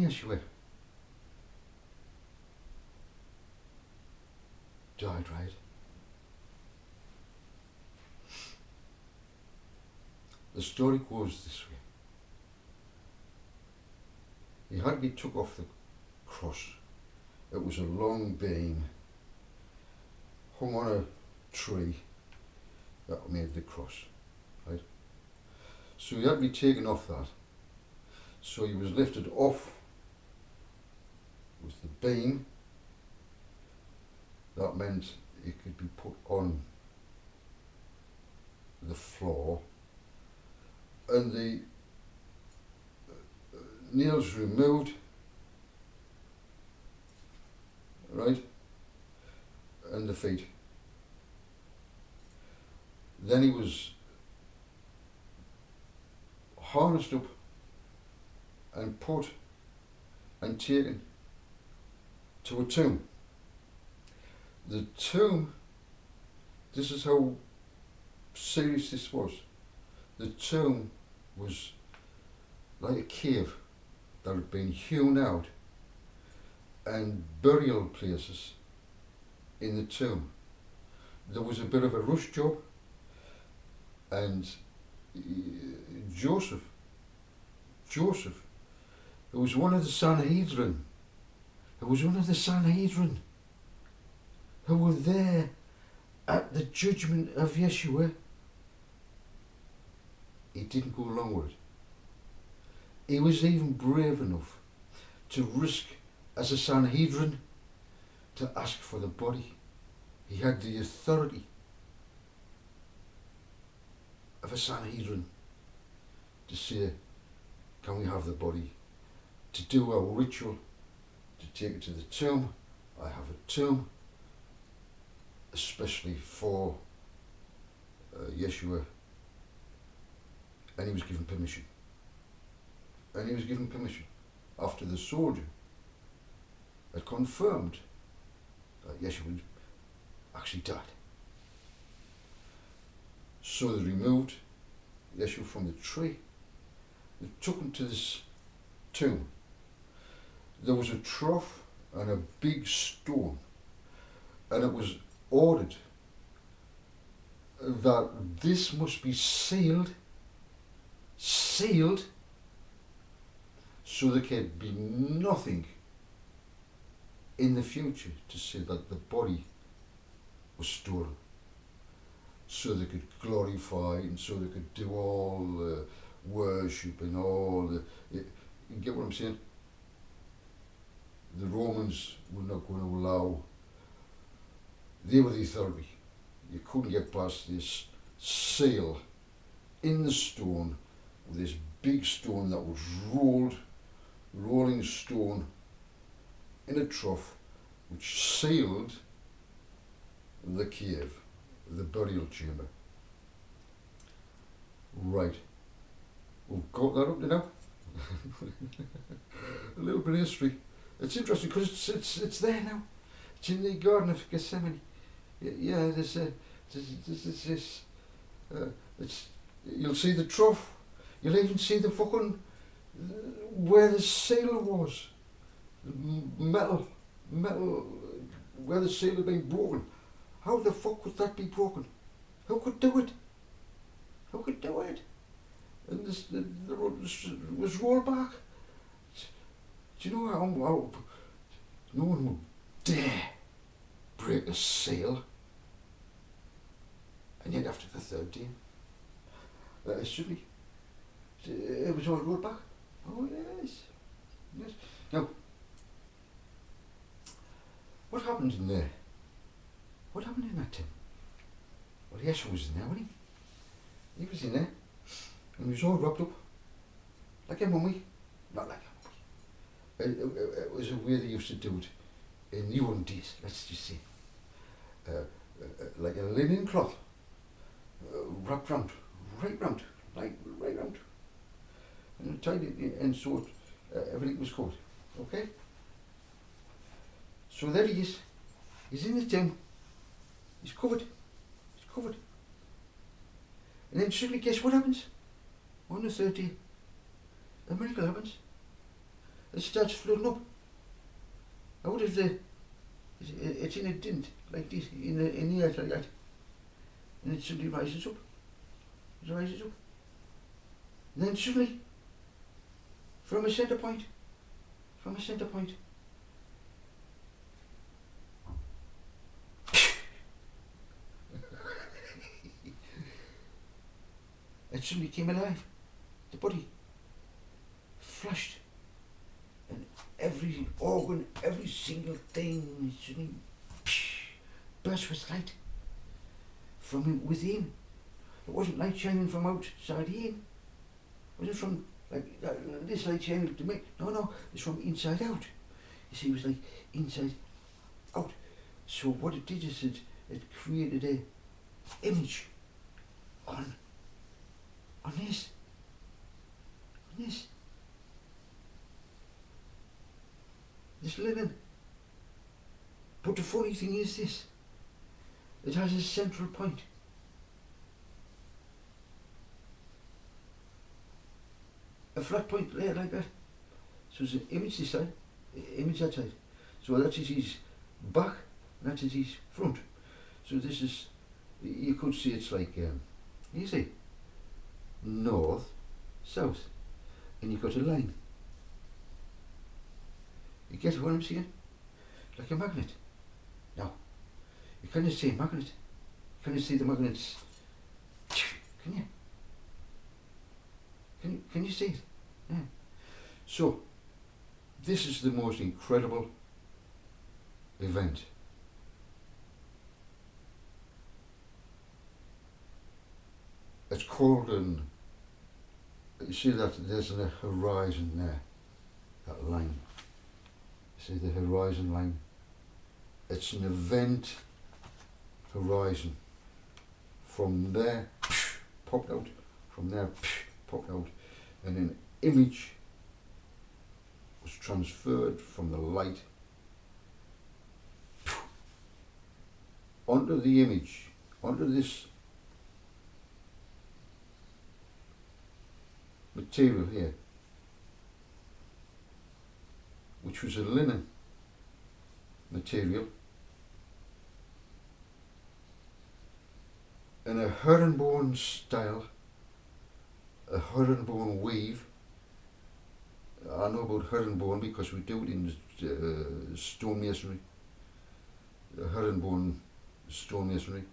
Yeshua died, right? The story goes this way. He had to be took off the cross. It was a long beam hung on a tree that made the cross, right? So he had to be taken off that. So he was lifted off with the beam. That meant he could be put on the floor, and the nails removed, right, and the feet. Then he was harnessed up and put and taken to a tomb. The tomb, this is how serious this was. The tomb was like a cave that had been hewn out, and burial places in the tomb. There was a bit of a rush job, and Joseph, who was one of the Sanhedrin, who were there at the judgment of Yeshua, he didn't go along with it. He was even brave enough to risk, as a Sanhedrin, to ask for the body. He had the authority of a Sanhedrin to say, can we have the body? To do our ritual, to take it to the tomb. I have a tomb, especially for Yeshua. And he was given permission. After the soldier had confirmed that Yeshua actually died. So they removed Yeshua from the tree. They took him to this tomb. There was a trough and a big stone, and it was ordered that this must be sealed, so there could be nothing in the future to say that the body was stolen. So they could glorify, and so they could do all the worship and all the... You get what I'm saying? The Romans were not going to allow... They were the authority. You couldn't get past this seal in the stone, with this big stone that was rolling stone in a trough, which sealed the cave, the burial chamber. Right. We've got that up to now. A little bit of history. It's interesting because it's there now. It's in the Garden of Gethsemane. Yeah, there's this. You'll see the trough. You'll even see the fucking where the seal was. Metal, where the seal had been broken. How the fuck could that be broken? Who could do it? And the road was rolled back. Do you know how no one would dare break a seal? And yet after the third day, it was all rolled back. Oh yes. Now, what happened in there? What happened in that tomb? Well, Yeshua was in there, wasn't he? He was in there, and he was all wrapped up, like a mummy. Not like a mummy. It was a way they used to do it in the olden days, let's just say. Like a linen cloth, wrapped round, right round. And tied it, and so everything was covered. Okay? So there he is. He's in the tomb. He's covered. And then suddenly, guess what happens? On the third day, a miracle happens. it starts flooding up. Out of it's in a dint like this, in the earth like that, and it suddenly rises up. It rises up. And then suddenly, from a centre point, it suddenly came alive. The body flashed, and every organ, every single thing suddenly burst with light from within. It wasn't light shining from outside in. It wasn't from like this light shining to me. No, it's from inside out. You see, it was like inside out. So what it did is it created a image on this. This linen. But the funny thing is this. It has a central point. A flat point there like that. So there's an image this side, image that side. So that's his back, and that's his front. So this is, you could see it's like, you see, north, south, and you've got a line. You get what I'm saying? Like a magnet. Now, you can't see a magnet. You can't see the magnets. Can you? Can you see it? Yeah. So, this is the most incredible event. It's called you see that there's a horizon there, that line. See the horizon line? It's an event horizon. From there, popped out. From there, popped out. And an image was transferred from the light onto the image, onto this material here, which was a linen material, and a herringbone style, a herringbone weave. I know about herringbone because we do it in stonemasonry, herringbone stonemasonry.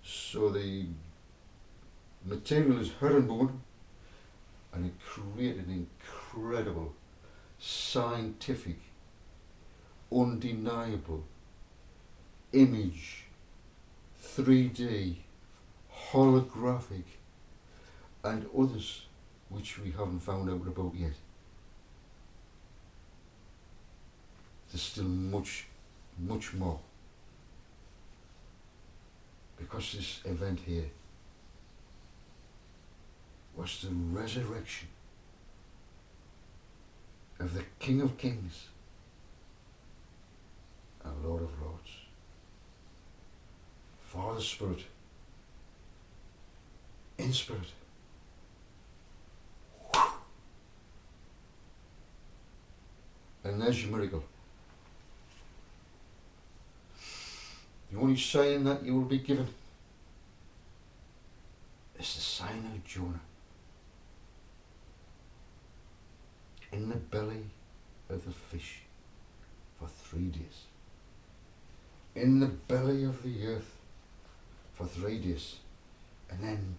So the material is herringbone, and it created an incredible, scientific, undeniable image, 3D, holographic, and others which we haven't found out about yet. There's still much more, because this event here was the resurrection of the King of Kings and Lord of Lords, Father Spirit, in spirit. And there's your miracle. The only sign that you will be given is the sign of Jonah. In the belly of the fish for 3 days. In the belly of the earth for 3 days. And then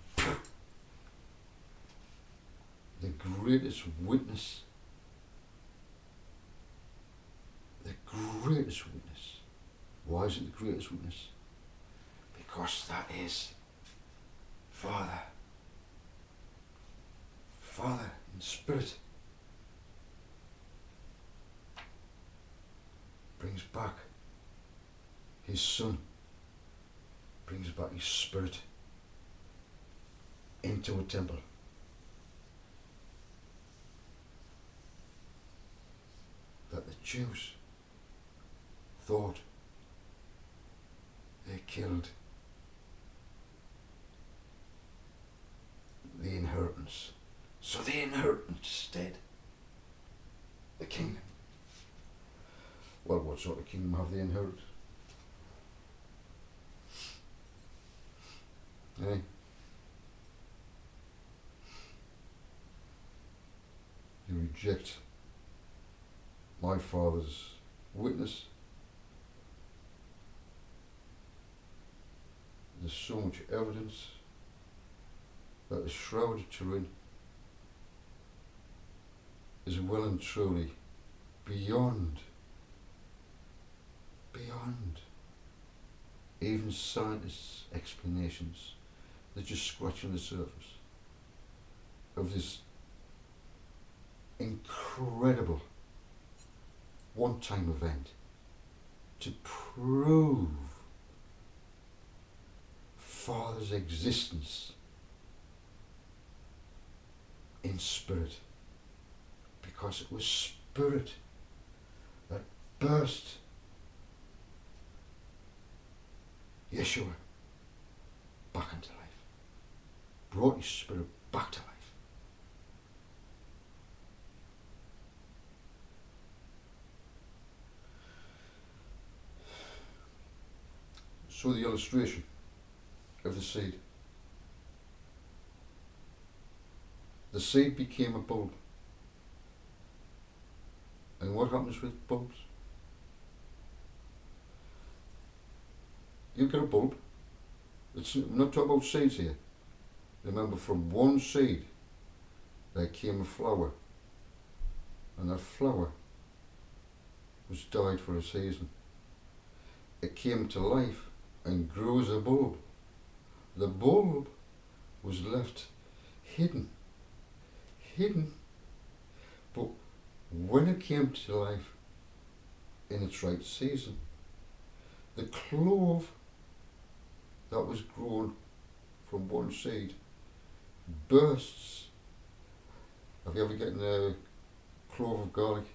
the greatest witness. The greatest witness. Why is it the greatest witness? Because that is Father. Father in spirit brings back his Son, brings back his Spirit into a temple. That the Jews thought they killed the inheritance. So the inheritance is dead. what sort of kingdom have they inherited? Eh? You reject my Father's witness. There's so much evidence that the Shroud of Turin is well and truly beyond even scientists' explanations. They're just scratching the surface of this incredible one-time event to prove Father's existence in spirit, because it was spirit that burst Yeshua back into life, brought his spirit back to life. So the illustration of the seed. The seed became a bulb. And what happens with bulbs? You get a bulb. I'm not talking about seeds here. Remember, from one seed there came a flower. And that flower was dyed for a season. It came to life and grew as a bulb. The bulb was left hidden, but when it came to life in its right season, the clove that was grown from one seed bursts. Have you ever gotten a clove of garlic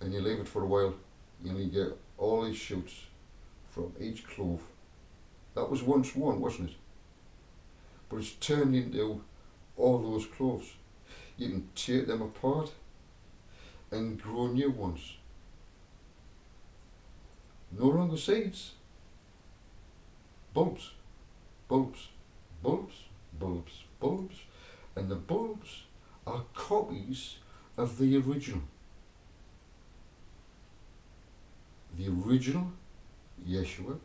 and you leave it for a while, you only get all these shoots from each clove? That was once one, wasn't it? But it's turned into all those cloves. You can take them apart and grow new ones. No longer seeds. Bulbs, bulbs, bulbs, bulbs, bulbs. And the bulbs are copies of the original. The original Yeshua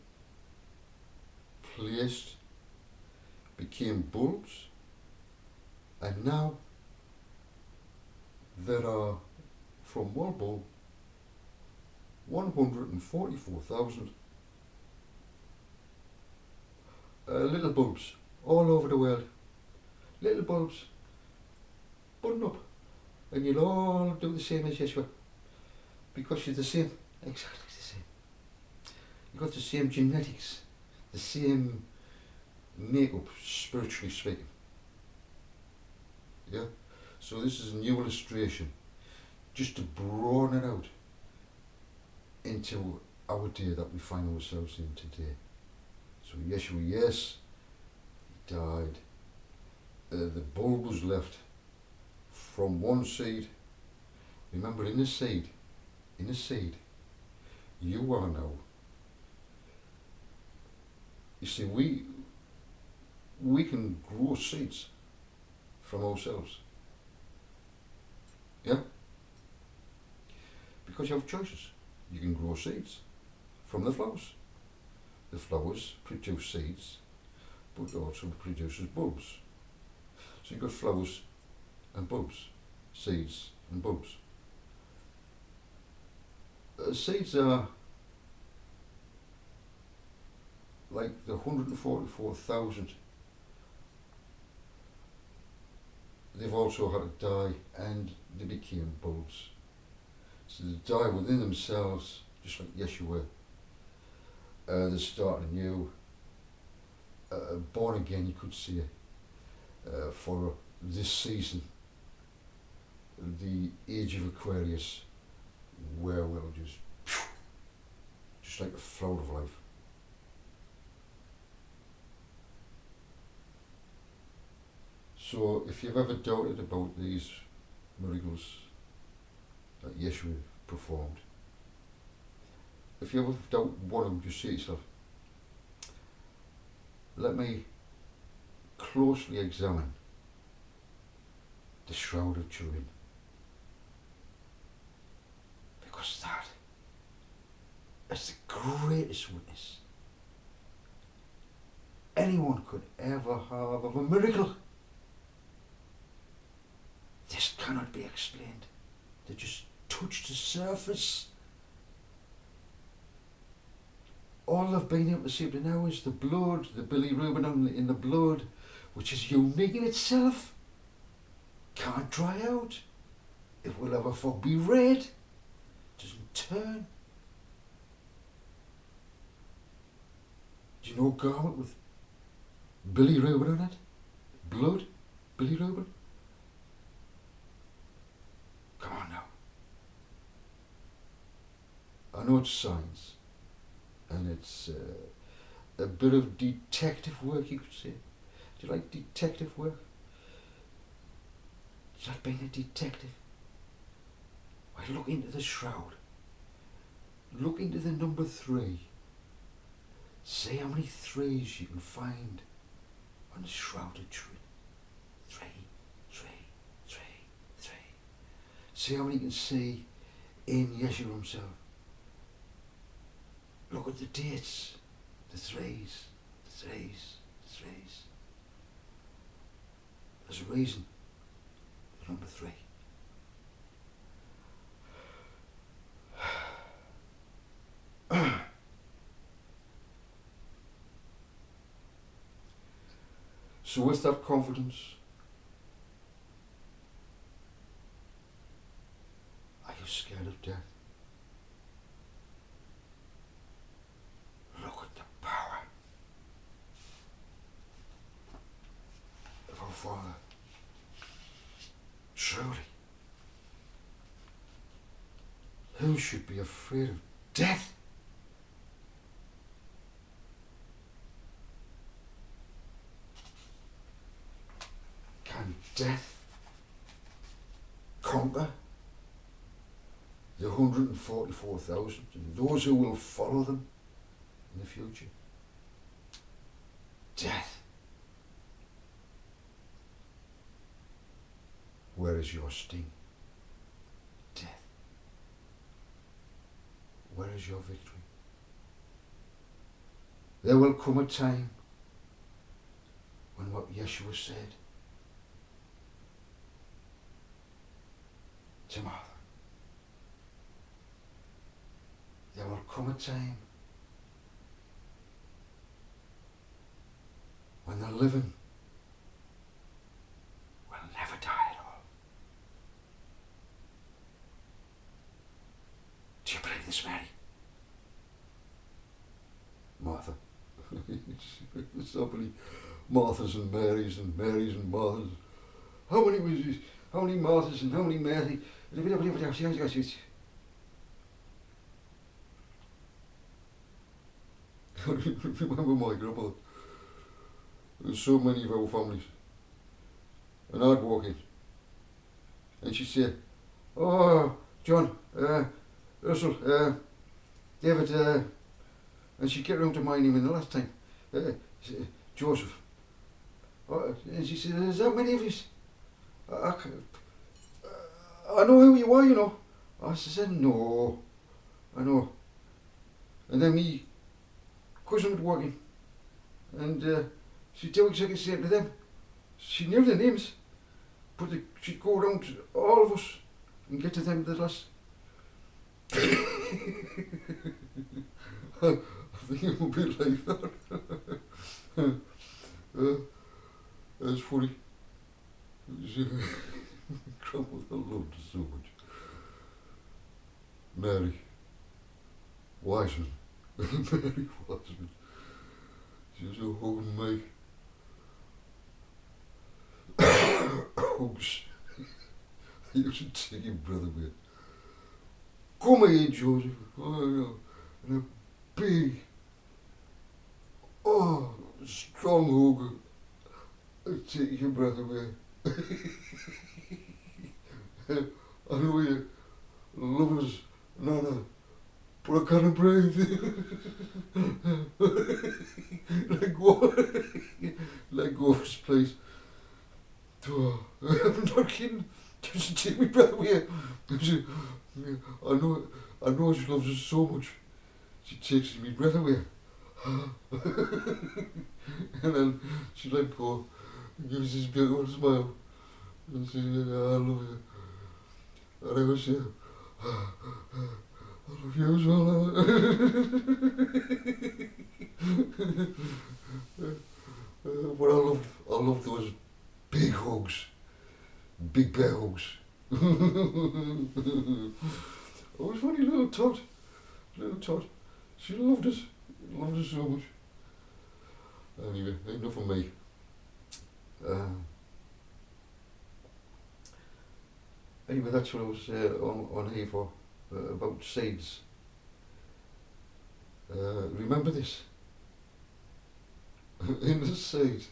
placed, became bulbs, and now there are, from one bulb, 144,000 little bulbs all over the world. Little bulbs, button up, and you'll all do the same as Yeshua, because you're the same, exactly the same. You've got the same genetics, the same makeup, spiritually speaking. Yeah? So this is a new illustration, just to broaden it out into our day that we find ourselves in today. So Yeshua, yes, he died. The bulb was left from one seed. Remember, in a seed, you are now. You see, we can grow seeds from ourselves. Yeah? Because you have choices. You can grow seeds from the flowers. The flowers produce seeds, but also produces bulbs. So you've got flowers and bulbs, seeds and bulbs. Seeds are like the 144,000. They've also had to die and they became bulbs. So they die within themselves, just like Yeshua. They start anew, born again, you could say, for this season, the age of Aquarius, where we'll just like a flower of life. So if you've ever doubted about these miracles that Yeshua performed. If you ever doubt one of them, just say to yourself, let me closely examine the Shroud of Turin. Because that is the greatest witness anyone could ever have of a miracle. This cannot be explained. They just touched the surface. All they've been able to see up to now is the blood, the bilirubin in the blood, which is unique in itself. Can't dry out. It will ever be red. Doesn't turn. Do you know a garment with bilirubin on it? Blood? Bilirubin? Come on now. I know it's science, and it's a bit of detective work, you could say. Do you like detective work? Do you like being a detective? Well, look into the shroud. Look into the number 3. See how many 3s you can find on the Shroud of Turin. 3, 3, 3, 3. See how many you can see in Yeshua himself. Look at the dates. The 3s, the 3s, the 3s. There's a reason for number 3. So with that confidence, are you scared of death? Look at the power of our Father. Truly, who should be afraid of death? Can death conquer the 144,000 and those who will follow them in the future? Death, where is your sting? Death, where is your victory? There will come a time when what Yeshua said to Martha, there will come a time when the living will never die at all. Do you believe this, Mary? Martha. There's so many Marthas and Marys and Marys and Marthas. How many was this? How many Marthas and how many Mary? Remember my grandmother. There's so many of our families. And I'd walk in. And she'd say, oh, John, Russell, David, and she'd get round to my name in the last time. Joseph. And she said, there's that many of you. I know who you are, you know. I said, no, I know. And then me cousin would walk in, and she'd do exactly the same to them. She knew their names, but she'd go around to all of us and get to them the last. I think it would be like that. That's funny. Grandmother loved her so much. Mary Wiseman. Mary Wiseman. She was a hugging me. Hugs. I used to take your brother with. Come here, Joseph. Oh, and a big, strong hug. I'd take your brother away. I know you love us No, but I can't breathe. Let go. Let go of this, please. I'm not kidding. Just take my breath away. I know she loves us so much. She takes my breath away. And then she let go and gives this beautiful smile. And she said, I love you. And I was I love you as well. But I love those big hugs. Big bear hugs. I was funny little tot. She loved us so much. Anyway, enough of me. Anyway, that's what I was on here for, about seeds. Remember this. In the seed,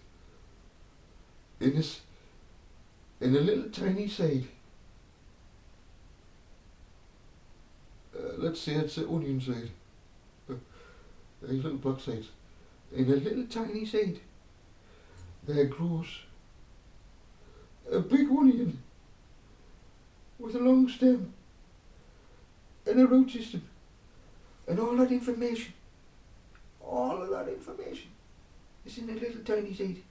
in a little tiny seed, let's say it's an onion seed, these little black seeds, in a little tiny seed, there grows a big onion with a long stem and a root system and all that information. All of that information is in a little tiny seed.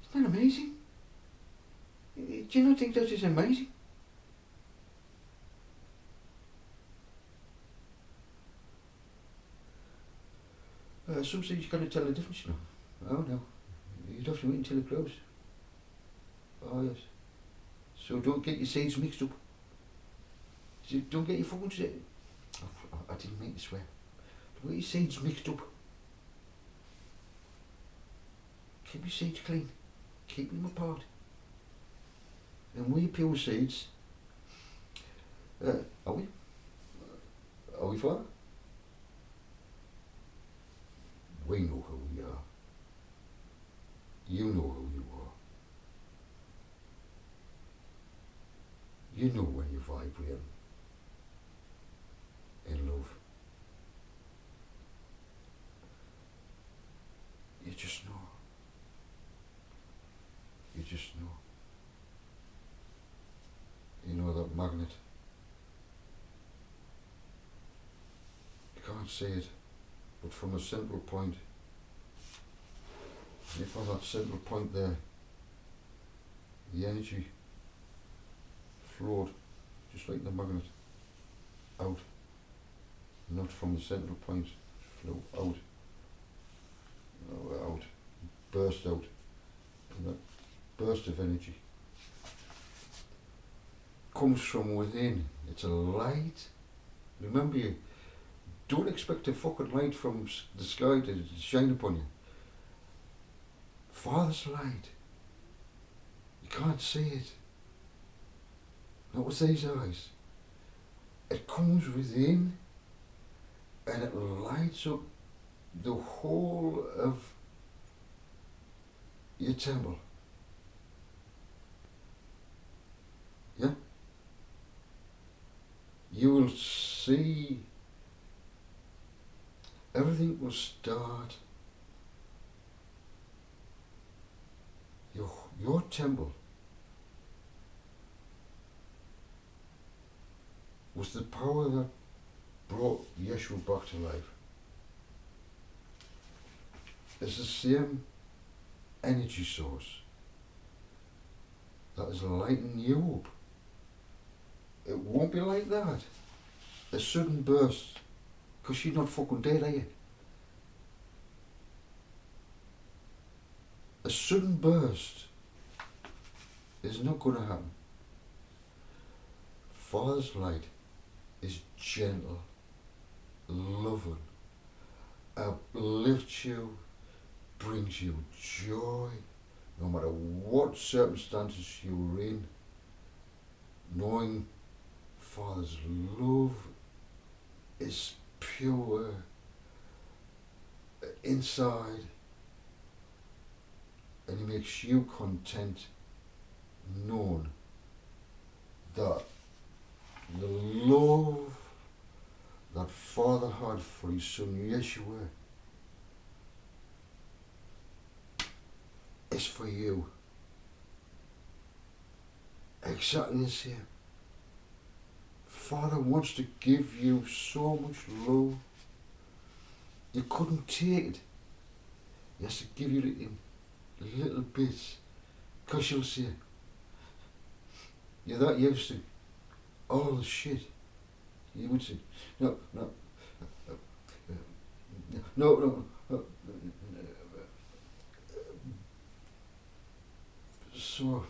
Isn't that amazing? Do you not think that is amazing? Some seeds you can't tell the difference, you know. Oh no, you'd have to wait until it grows. Oh yes. So don't get your seeds mixed up. Don't get your fucking seeds. Oh, I didn't mean to swear. Don't get your seeds mixed up. Keep your seeds clean. Keep them apart. And we pure seeds. Are we? Are we fine? We know who we are. You know who you are. You know when you're vibrating in love. You just know. You just know. You know that magnet. You can't see it, but from a central point, if on that central point there, the energy flowed just like the magnet out, not from the central point, flew out, burst out, and that burst of energy comes from within. It's a light. Remember, you don't expect a fucking light from the sky to shine upon you. Father's light. You can't see it. Not with these eyes. It comes within and it lights up the whole of your temple. Yeah? You will see everything will start. Your temple was the power that brought Yeshua back to life. It's the same energy source that is lighting you up. It won't be like that. A sudden burst, because you're not fucking dead, are you? A sudden burst is not going to happen. Father's light is gentle, loving, uplifts you, brings you joy, no matter what circumstances you're in. Knowing Father's love is pure inside, and He makes you content, knowing that the love that Father had for his son Yeshua is for you. Exactly the same. Father wants to give you so much love. You couldn't take it. He has to give you it in little bits. Because you'll say, you're that used to all the shit. You would say, no, no, no, no, no. So,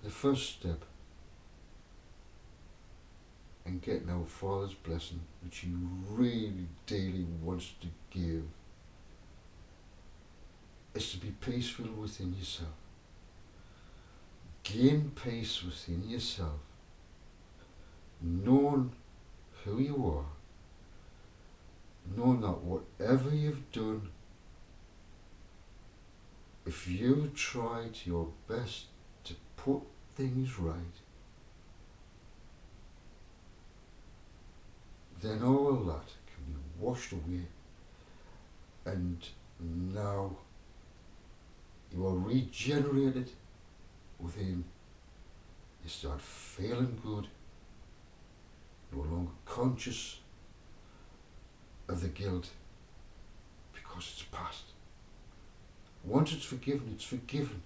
the first step in getting our Father's blessing, which he really daily wants to give, is to be peaceful within yourself. Gain peace within yourself, knowing who you are, knowing that whatever you've done, if you tried your best to put things right, then all that can be washed away, and now you are regenerated within. You start feeling good, no longer conscious of the guilt because it's past. Once it's forgiven, it's forgiven.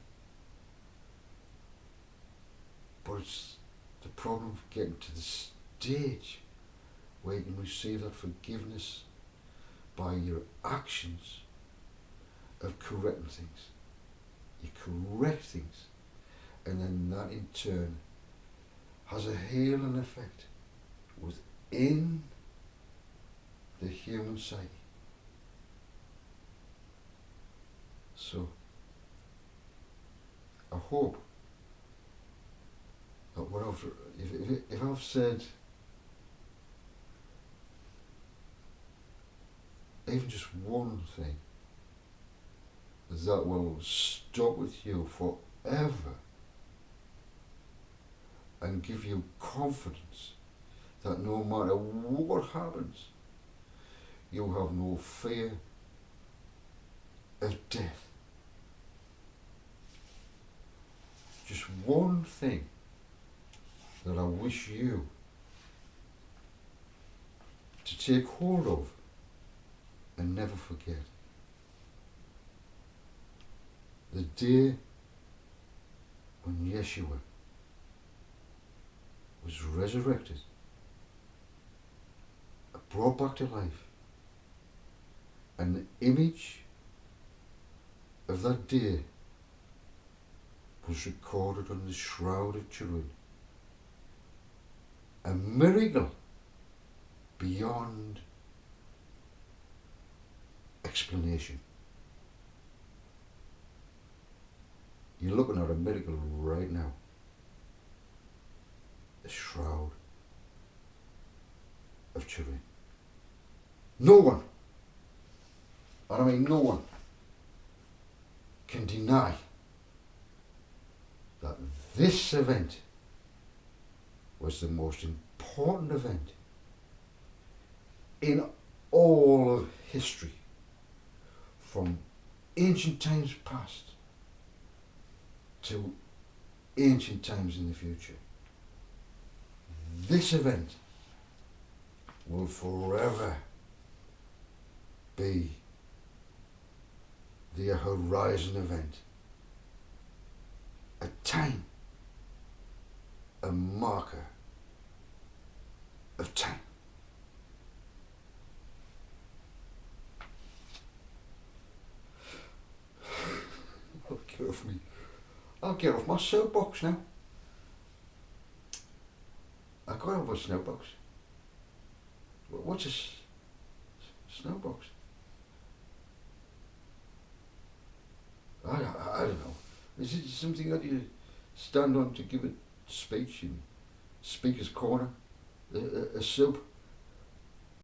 But it's the problem of getting to the stage where you can receive that forgiveness by your actions of correcting things. You correct things, and then that in turn has a healing effect within the human psyche. So, I hope that if I've said even just one thing that will stop with you forever and give you confidence that no matter what happens, you have no fear of death. Just one thing that I wish you to take hold of and never forget. The day when Yeshua was resurrected, brought back to life, and the image of that day was recorded on the Shroud of Turin. A miracle beyond explanation. You're looking at a miracle right now. The Shroud of Turin. No one, and I mean no one, can deny that this event was the most important event in all of history, from ancient times past to ancient times in the future. This event will forever be the horizon event, a time, a marker of time. I'll get off my soapbox now. I got off a snowbox. What's a snowbox? I don't know. Is it something that you stand on to give a speech in Speaker's Corner? A soap?